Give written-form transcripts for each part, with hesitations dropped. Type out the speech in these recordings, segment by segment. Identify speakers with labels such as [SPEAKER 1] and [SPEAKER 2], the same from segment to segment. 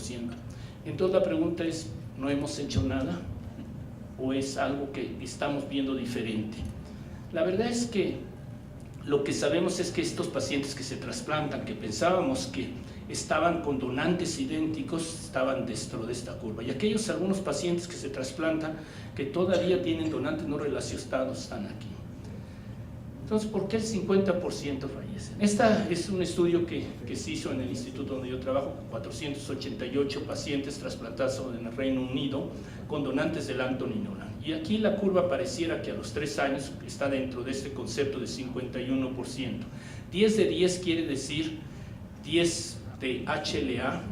[SPEAKER 1] 50%. Entonces la pregunta es, ¿no hemos hecho nada? ¿O es algo que estamos viendo diferente? La verdad es que lo que sabemos es que estos pacientes que se trasplantan, que pensábamos que estaban con donantes idénticos, estaban dentro de esta curva. Y algunos pacientes que se trasplantan, que todavía tienen donantes no relacionados, están aquí. Entonces, ¿por qué el 50% fallecen? Este es un estudio que se hizo en el instituto donde yo trabajo, con 488 pacientes trasplantados en el Reino Unido con donantes del Anthony Nolan. Y aquí la curva pareciera que a los 3 años está dentro de este concepto de 51%. 10 de 10 quiere decir 10 de HLA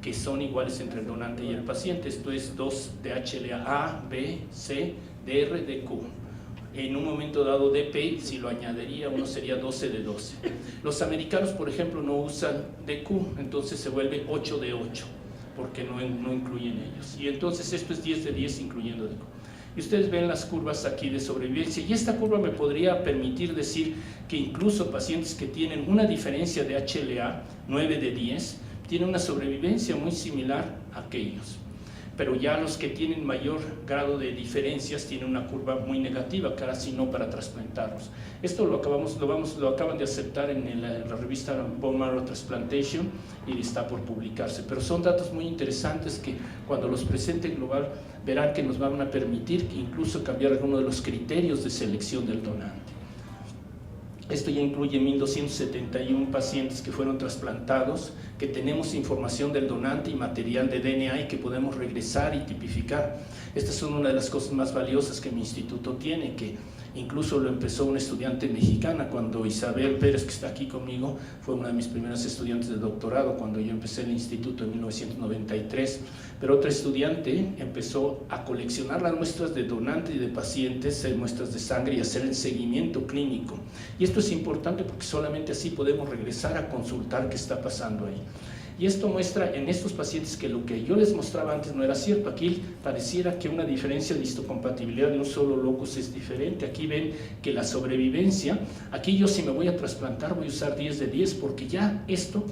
[SPEAKER 1] que son iguales entre el donante y el paciente. Esto es 2 de HLA A, B, C, DR, de Q. En un momento dado DP, si lo añadiría, uno sería 12 de 12. Los americanos, por ejemplo, no usan DQ, entonces se vuelve 8 de 8, porque no incluyen ellos. Y entonces esto es 10 de 10 incluyendo DQ. Y ustedes ven las curvas aquí de sobrevivencia, y esta curva me podría permitir decir que incluso pacientes que tienen una diferencia de HLA, 9 de 10, tienen una sobrevivencia muy similar a aquellos. Pero ya los que tienen mayor grado de diferencias tienen una curva muy negativa, casi no para trasplantarlos. Esto lo acaban de aceptar en la revista Bone Marrow Transplantation y está por publicarse. Pero son datos muy interesantes que cuando los presente en global verán que nos van a permitir incluso cambiar algunos de los criterios de selección del donante. Esto ya incluye 1.271 pacientes que fueron trasplantados, que tenemos información del donante y material de DNA y que podemos regresar y tipificar. Estas son una de las cosas más valiosas que mi instituto tiene, que incluso lo empezó una estudiante mexicana cuando Isabel Pérez, que está aquí conmigo, fue una de mis primeras estudiantes de doctorado cuando yo empecé el instituto en 1993. Pero otra estudiante empezó a coleccionar las muestras de donantes y de pacientes, muestras de sangre y hacer el seguimiento clínico. Y esto es importante porque solamente así podemos regresar a consultar qué está pasando ahí. Y esto muestra en estos pacientes que lo que yo les mostraba antes no era cierto. Aquí pareciera que una diferencia de histocompatibilidad de un solo locus es diferente. Aquí ven que la sobrevivencia, aquí yo si me voy a trasplantar voy a usar 10 de 10 porque ya esto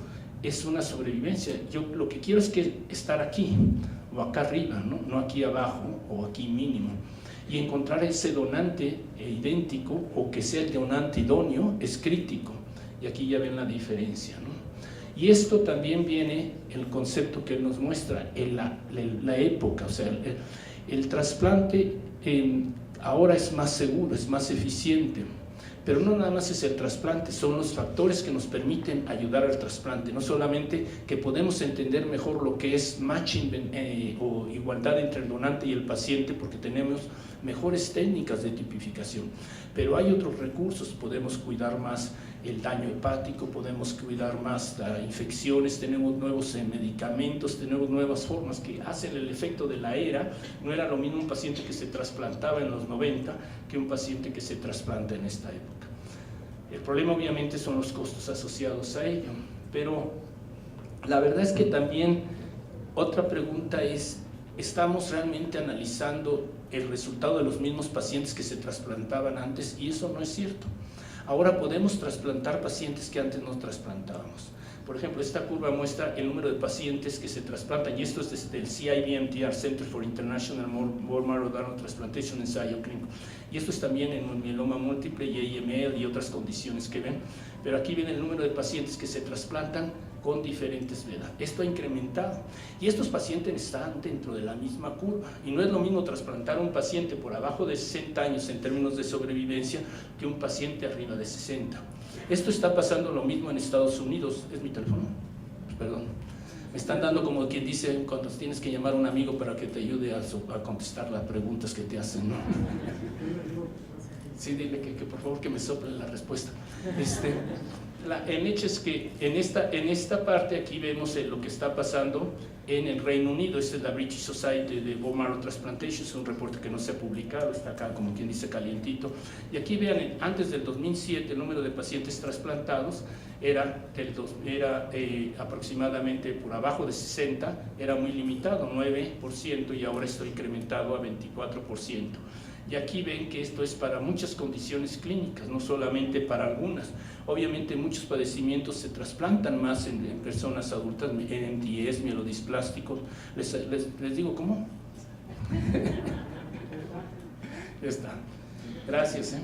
[SPEAKER 1] es una sobrevivencia. Yo lo que quiero es estar aquí o acá arriba, no aquí abajo o aquí mínimo. Y encontrar ese donante idéntico o que sea el donante idóneo es crítico. Y aquí ya ven la diferencia, ¿no? Y esto también viene el concepto que él nos muestra, la época, o sea, el trasplante ahora es más seguro, es más eficiente. Pero no nada más es el trasplante, son los factores que nos permiten ayudar al trasplante, no solamente que podemos entender mejor lo que es matching o igualdad entre el donante y el paciente porque tenemos mejores técnicas de tipificación, pero hay otros recursos, podemos cuidar más el daño hepático, podemos cuidar más las infecciones, tenemos nuevos medicamentos, tenemos nuevas formas que hacen el efecto de la era. No era lo mismo un paciente que se trasplantaba en los 90 que un paciente que se trasplanta en esta época. El problema obviamente son los costos asociados a ello, pero la verdad es que también otra pregunta es, ¿estamos realmente analizando el resultado de los mismos pacientes que se trasplantaban antes? Y eso no es cierto. Ahora podemos trasplantar pacientes que antes no trasplantábamos. Por ejemplo, esta curva muestra el número de pacientes que se trasplantan, y esto es desde el CIBMTR, Center for International Bone Marrow Transplantation, ensayo clínico. Y esto es también en mieloma múltiple y AML y otras condiciones que ven. Pero aquí ven el número de pacientes que se trasplantan con diferentes edades. Esto ha incrementado. Y estos pacientes están dentro de la misma curva. Y no es lo mismo trasplantar a un paciente por abajo de 60 años en términos de sobrevivencia que un paciente arriba de 60. Esto está pasando lo mismo en Estados Unidos. ¿Es mi teléfono? Perdón. Me están dando como quien dice cuando tienes que llamar a un amigo para que te ayude a contestar las preguntas que te hacen, ¿no? Sí, dile que por favor que me sople la respuesta. El hecho es que en esta parte aquí vemos lo que está pasando en el Reino Unido. Esta es la British Society de Bone Marrow Transplantation, es un reporte que no se ha publicado, está acá como quien dice calientito. Y aquí vean, antes del 2007 el número de pacientes trasplantados era aproximadamente por abajo de 60, era muy limitado, 9%, y ahora está incrementado a 24%. Y aquí ven que esto es para muchas condiciones clínicas, no solamente para algunas. Obviamente muchos padecimientos se trasplantan más en personas adultas, MDS, mielodisplásticos. Les digo cómo. Ya está. Gracias.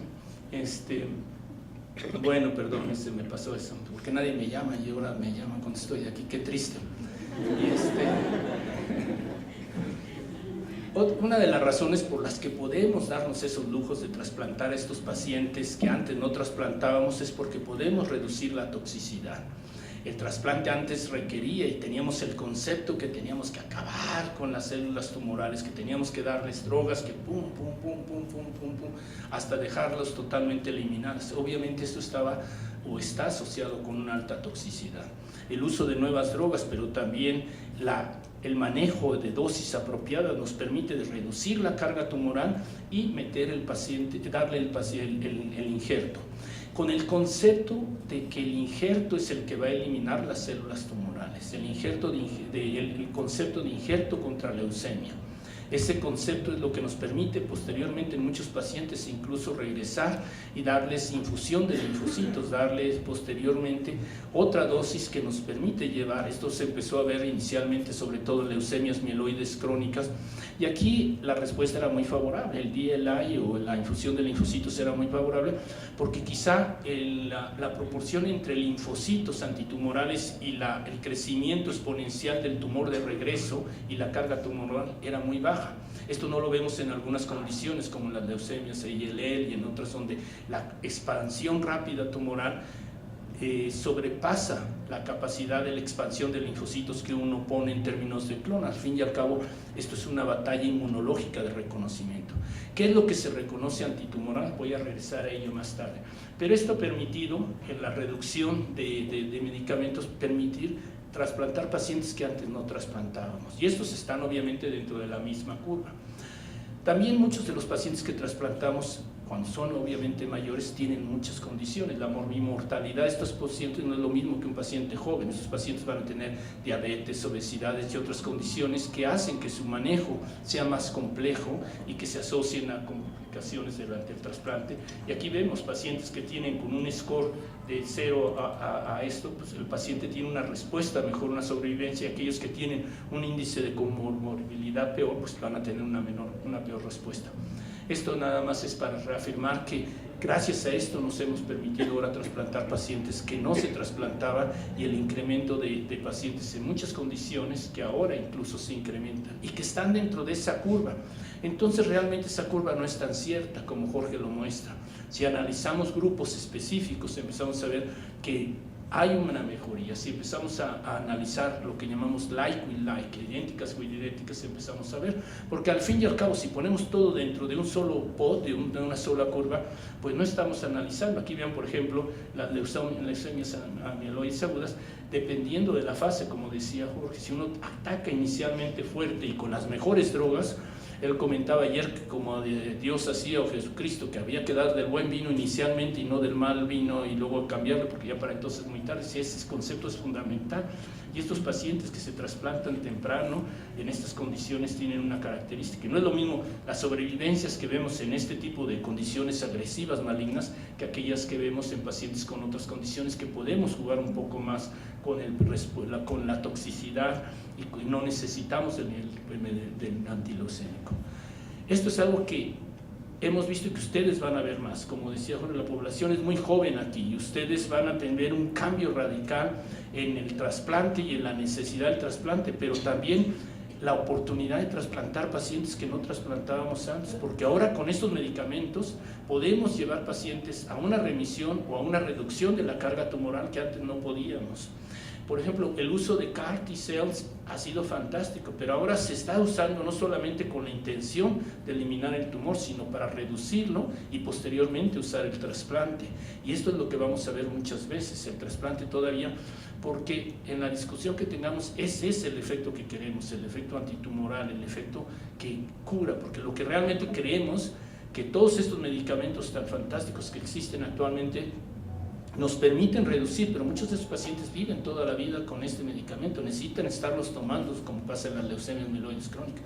[SPEAKER 1] Bueno, perdón, se me pasó eso, porque nadie me llama y ahora me llaman cuando estoy aquí, qué triste. Una de las razones por las que podemos darnos esos lujos de trasplantar a estos pacientes que antes no trasplantábamos es porque podemos reducir la toxicidad. El trasplante antes requería y teníamos el concepto que teníamos que acabar con las células tumorales, que teníamos que darles drogas que pum, pum, pum, pum, pum, pum, pum, hasta dejarlos totalmente eliminadas. Obviamente esto estaba o está asociado con una alta toxicidad. El uso de nuevas drogas, pero también el manejo de dosis apropiadas nos permite reducir la carga tumoral y meter el paciente, darle el injerto, con el concepto de que el injerto es el que va a eliminar las células tumorales, el concepto de injerto contra leucemia. Ese concepto es lo que nos permite posteriormente en muchos pacientes incluso regresar y darles infusión de linfocitos, darles posteriormente otra dosis que nos permite llevar. Esto se empezó a ver inicialmente sobre todo en leucemias mieloides crónicas, y aquí la respuesta era muy favorable. El DLI o la infusión de linfocitos era muy favorable porque quizá la proporción entre linfocitos antitumorales y el crecimiento exponencial del tumor de regreso y la carga tumoral era muy baja. Esto no lo vemos en algunas condiciones como las leucemias ALL y en otras donde la expansión rápida tumoral sobrepasa la capacidad de la expansión de linfocitos que uno pone en términos de clon. Al fin y al cabo, esto es una batalla inmunológica de reconocimiento. ¿Qué es lo que se reconoce antitumoral? Voy a regresar a ello más tarde. Pero esto ha permitido, en la reducción de medicamentos, permitir trasplantar pacientes que antes no trasplantábamos. Y estos están obviamente dentro de la misma curva. También muchos de los pacientes que trasplantamos, cuando son obviamente mayores, tienen muchas condiciones. La morbimortalidad de estos pacientes no es lo mismo que un paciente joven. Estos pacientes van a tener diabetes, obesidades y otras condiciones que hacen que su manejo sea más complejo y que se asocien a complicaciones durante el trasplante. Y aquí vemos pacientes que tienen con un score de 0 a esto, pues el paciente tiene una respuesta mejor, una sobrevivencia, y aquellos que tienen un índice de comorbilidad peor, pues van a tener una peor respuesta. Esto nada más es para reafirmar que gracias a esto nos hemos permitido ahora trasplantar pacientes que no se trasplantaban, y el incremento de pacientes en muchas condiciones que ahora incluso se incrementan y que están dentro de esa curva. Entonces realmente esa curva no es tan cierta como Jorge lo muestra. Si analizamos grupos específicos empezamos a ver que hay una mejoría. Si empezamos a analizar lo que llamamos like with like, idénticas with idénticas, empezamos a ver, porque al fin y al cabo si ponemos todo dentro de un solo pod, de una sola curva, pues no estamos analizando. Aquí vean por ejemplo las leucemias mieloides agudas, dependiendo de la fase, como decía Jorge, si uno ataca inicialmente fuerte y con las mejores drogas. Él comentaba ayer que como Dios hacía, o Jesucristo, que había que dar del buen vino inicialmente y no del mal vino y luego cambiarlo porque ya para entonces es muy tarde. Sí, ese concepto es fundamental. Y estos pacientes que se trasplantan temprano en estas condiciones tienen una característica. Y no es lo mismo las sobrevivencias que vemos en este tipo de condiciones agresivas malignas que aquellas que vemos en pacientes con otras condiciones, que podemos jugar un poco más con la toxicidad y no necesitamos del antileucémico. Esto es algo que hemos visto y que ustedes van a ver más. Como decía Jorge, la población es muy joven aquí y ustedes van a tener un cambio radical en el trasplante y en la necesidad del trasplante, pero también la oportunidad de trasplantar pacientes que no trasplantábamos antes, porque ahora con estos medicamentos podemos llevar pacientes a una remisión o a una reducción de la carga tumoral que antes no podíamos. Por ejemplo, el uso de CAR T-cells ha sido fantástico, pero ahora se está usando no solamente con la intención de eliminar el tumor, sino para reducirlo y posteriormente usar el trasplante. Y esto es lo que vamos a ver muchas veces, el trasplante todavía, porque en la discusión que tengamos, ese es el efecto que queremos, el efecto antitumoral, el efecto que cura, porque lo que realmente creemos, que todos estos medicamentos tan fantásticos que existen actualmente, nos permiten reducir, pero muchos de estos pacientes viven toda la vida con este medicamento, necesitan estarlos tomando como pasa en las leucemias mieloides crónicas.